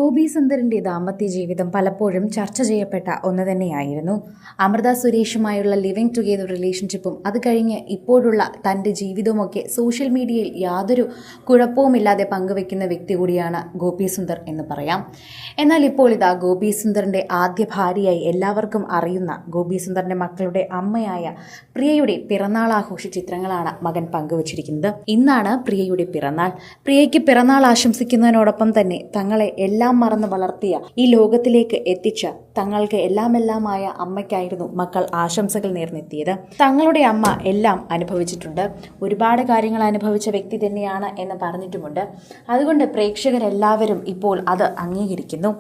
ഗോപി സുന്ദറിന്റെ ദാമ്പത്യ ജീവിതം പലപ്പോഴും ചർച്ച ചെയ്യപ്പെട്ട ഒന്ന് തന്നെയായിരുന്നു. അമൃത സുരേഷുമായുള്ള ലിവിംഗ് ടുഗെദർ റിലേഷൻഷിപ്പും അത് കഴിഞ്ഞ് ഇപ്പോഴുള്ള തൻ്റെ ജീവിതവുമൊക്കെ സോഷ്യൽ മീഡിയയിൽ യാതൊരു കുഴപ്പവുമില്ലാതെ പങ്കുവെക്കുന്ന വ്യക്തി കൂടിയാണ് ഗോപി സുന്ദർ എന്ന് പറയാം. എന്നാൽ ഇപ്പോൾ ഇതാ ഗോപി സുന്ദറിന്റെ ആദ്യ ഭാര്യയായി എല്ലാവർക്കും അറിയുന്ന ഗോപി സുന്ദറിന്റെ മക്കളുടെ അമ്മയായ പ്രിയയുടെ പിറന്നാൾ ആഘോഷ ചിത്രങ്ങളാണ് മകൻ പങ്കുവച്ചിരിക്കുന്നത്. ഇന്നാണ് പ്രിയയുടെ പിറന്നാൾ. പ്രിയയ്ക്ക് പിറന്നാൾ ആശംസിക്കുന്നതിനോടൊപ്പം തന്നെ തങ്ങളെ എല്ലാം മറന്ന് വളർത്തിയ ഈ ലോകത്തിലേക്ക് എത്തിച്ച തങ്ങൾക്ക് എല്ലാമായ അമ്മയ്ക്കായിരുന്നു മക്കൾ ആശംസകൾ നേർന്നെത്തിയത്. തങ്ങളുടെ അമ്മ എല്ലാം അനുഭവിച്ചിട്ടുണ്ട്, ഒരുപാട് കാര്യങ്ങൾ അനുഭവിച്ച വ്യക്തി തന്നെയാണ് എന്ന് പറഞ്ഞിട്ടുമുണ്ട്. അതുകൊണ്ട് പ്രേക്ഷകരെല്ലാവരും ഇപ്പോൾ അത് അംഗീകരിക്കുന്നു.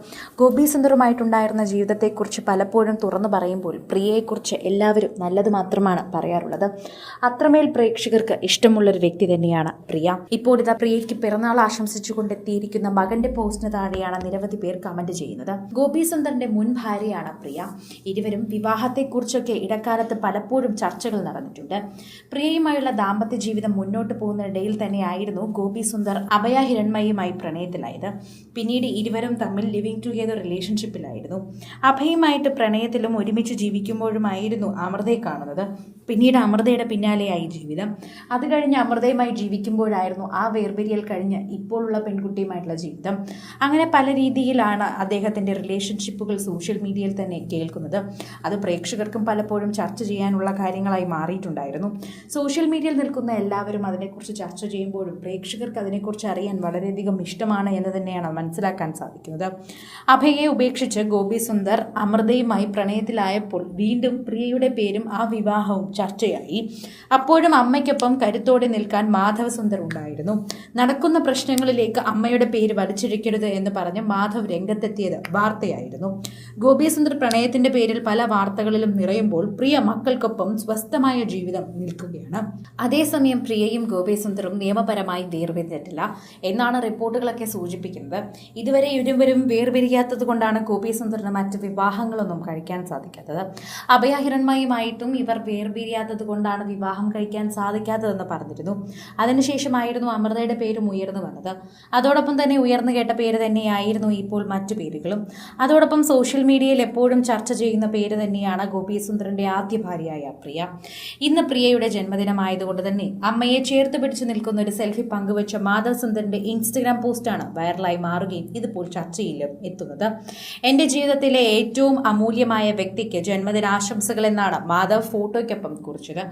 ഗോപി സുന്ദറുമായിട്ടുണ്ടായിരുന്ന ജീവിതത്തെക്കുറിച്ച് പലപ്പോഴും തുറന്നു പറയുമ്പോൾ പ്രിയയെക്കുറിച്ച് എല്ലാവരും നല്ലത് മാത്രമാണ് പറയാറുള്ളത്. അത്രമേൽ പ്രേക്ഷകർക്ക് ഇഷ്ടമുള്ളൊരു വ്യക്തി തന്നെയാണ് പ്രിയ. ഇപ്പോൾ ഇതാ പ്രിയയ്ക്ക് പിറന്നാൾ ആശംസിച്ചുകൊണ്ടെത്തിയിരിക്കുന്ന മകന്റെ പോസ്റ്റിന് താഴെയാണ് നിരവധി പേർ കമന്റ് ചെയ്യുന്നത്. ഗോപി സുന്ദറിന്റെ മുൻ ഭാര്യയാണ് പ്രിയ. ഇരുവരും വിവാഹത്തെക്കുറിച്ചൊക്കെ ഇടക്കാലത്ത് പലപ്പോഴും ചർച്ചകൾ നടന്നിട്ടുണ്ട്. പ്രിയയുമായുള്ള ദാമ്പത്യ ജീവിതം മുന്നോട്ട് പോകുന്നതിനിടയിൽ തന്നെയായിരുന്നു ഗോപി സുന്ദർ അഭയ ഹിരൺമയുമായി പ്രണയത്തിലായത്. പിന്നീട് ഇരുവരും തമ്മിൽ ലിവിംഗ് ടുഗെദർ റിലേഷൻഷിപ്പിലായിരുന്നു. അഭയുമായിട്ട് പ്രണയത്തിലും ഒരുമിച്ച് ജീവിക്കുമ്പോഴുമായിരുന്നു അമൃതയെ കാണുന്നത്. പിന്നീട് അമൃതയുടെ പിന്നാലെയായി ജീവിതം. അത് കഴിഞ്ഞ് അമൃതയുമായി ജീവിക്കുമ്പോഴായിരുന്നു ആ വേർപിരിയൽ കഴിഞ്ഞ് ഇപ്പോഴുള്ള പെൺകുട്ടിയുമായിട്ടുള്ള ജീവിതം. അങ്ങനെ പല രീതിയിലാണ് അദ്ദേഹത്തിൻ്റെ റിലേഷൻഷിപ്പുകൾ സോഷ്യൽ മീഡിയയിൽ തന്നെ കേൾക്കുന്നത്. അത് പ്രേക്ഷകർക്കും പലപ്പോഴും ചർച്ച ചെയ്യാനുള്ള കാര്യങ്ങളായി മാറിയിട്ടുണ്ടായിരുന്നു. സോഷ്യൽ മീഡിയയിൽ നിൽക്കുന്ന എല്ലാവരും അതിനെക്കുറിച്ച് ചർച്ച ചെയ്യുമ്പോഴും പ്രേക്ഷകർക്ക് അതിനെക്കുറിച്ച് അറിയാൻ വളരെയധികം ഇഷ്ടമാണ് എന്ന് തന്നെയാണ് മനസ്സിലാക്കാൻ സാധിക്കുന്നത്. അഭയെ ഉപേക്ഷിച്ച് ഗോപി സുന്ദർ അമൃതയുമായി പ്രണയത്തിലായപ്പോൾ വീണ്ടും പ്രിയയുടെ പേരും ആ വിവാഹവും ചർച്ചയായി. അപ്പോഴും അമ്മയ്ക്കൊപ്പം കരുത്തോടെ നിൽക്കാൻ മാധവ് സുന്ദർ ഉണ്ടായിരുന്നു. നടക്കുന്ന പ്രശ്നങ്ങളിലേക്ക് അമ്മയുടെ പേര് വലിച്ചിഴക്കരുത് എന്ന് പറഞ്ഞ് മാധവ് രംഗത്തെത്തിയത് വാർത്തയായിരുന്നു. ഗോപി സുന്ദർ പ്രണയത്തിന്റെ പേരിൽ പല വാർത്തകളിലും നിറയുമ്പോൾ പ്രിയ മക്കൾക്കൊപ്പം സ്വസ്ഥമായ ജീവിതം നിൽക്കുകയാണ്. അതേസമയം പ്രിയയും ഗോപി സുന്ദറും നിയമപരമായി വേർപിരിഞ്ഞിട്ടില്ല എന്നാണ് റിപ്പോർട്ടുകളൊക്കെ സൂചിപ്പിക്കുന്നത്. ഇതുവരെ ഇരുവരും വേർപിരിയാത്തത് കൊണ്ടാണ് ഗോപി സുന്ദറിന് മറ്റ് വിവാഹങ്ങളൊന്നും കഴിക്കാൻ സാധിക്കാത്തത്. അഭയ ഹിരൺമയുമായിട്ടും ഇവർ വേർപിരിയാത്തത് കൊണ്ടാണ് വിവാഹം കഴിക്കാൻ സാധിക്കാത്തതെന്ന് പറഞ്ഞിരുന്നു. അതിനുശേഷമായിരുന്നു അമൃതയുടെ പേരും ഉയർന്നു വന്നത്. അതോടൊപ്പം തന്നെ ഉയർന്നു കേട്ട പേര് തന്നെയായിരുന്നു ഇപ്പോൾ മറ്റു പേരുകളും. അതോടൊപ്പം സോഷ്യൽ മീഡിയയിൽ എപ്പോഴും ചർച്ച ചെയ്യുന്ന പേര് തന്നെയാണ് ഗോപി സുന്ദറിന്റെ ആദ്യ ഭാര്യയായ പ്രിയ. ഇന്ന് പ്രിയയുടെ ജന്മദിനമായതുകൊണ്ട് തന്നെ അമ്മയെ ചേർത്ത് പിടിച്ചു നിൽക്കുന്ന ഒരു സെൽഫി പങ്കുവച്ച മാധവ് സുന്ദറിന്റെ ഇൻസ്റ്റഗ്രാം പോസ്റ്റാണ് വൈറലായി മാറുകയും ഇതിപ്പോൾ ചർച്ചയിലും എത്തുന്നത്. എന്റെ ജീവിതത്തിലെ ഏറ്റവും അമൂല്യമായ വ്യക്തിക്ക് ജന്മദിനാശംസകൾ എന്നാണ് മാധവ് ഫോട്ടോയ്ക്കൊപ്പം കുറിച്ചത്.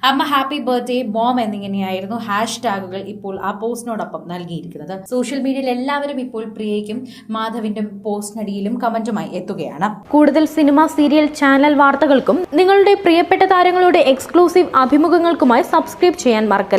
അമ്മ ഹാപ്പി ബർത്ത്ഡേ മോം എന്നിങ്ങനെയായിരുന്നു ഹാഷ്ടാഗുകൾ ഇപ്പോൾ ആ പോസ്റ്റിനോടൊപ്പം നൽകിയിരിക്കുന്നത്. സോഷ്യൽ മീഡിയയിൽ എല്ലാവരും ഇപ്പോൾ പ്രിയയ്ക്കും മാധവിന്റെ പോസ്റ്റിനടിയിലും കമന്റുമായി എത്തുകയാണ്. കൂടുതൽ സിനിമ, സീരിയൽ, ചാനൽ വാർത്തകൾക്കും നിങ്ങളുടെ പ്രിയപ്പെട്ട താരങ്ങളുടെ എക്സ്ക്ലൂസീവ് അഭിമുഖങ്ങൾക്കുമായി സബ്സ്ക്രൈബ് ചെയ്യാൻ മറക്കല്ലേ.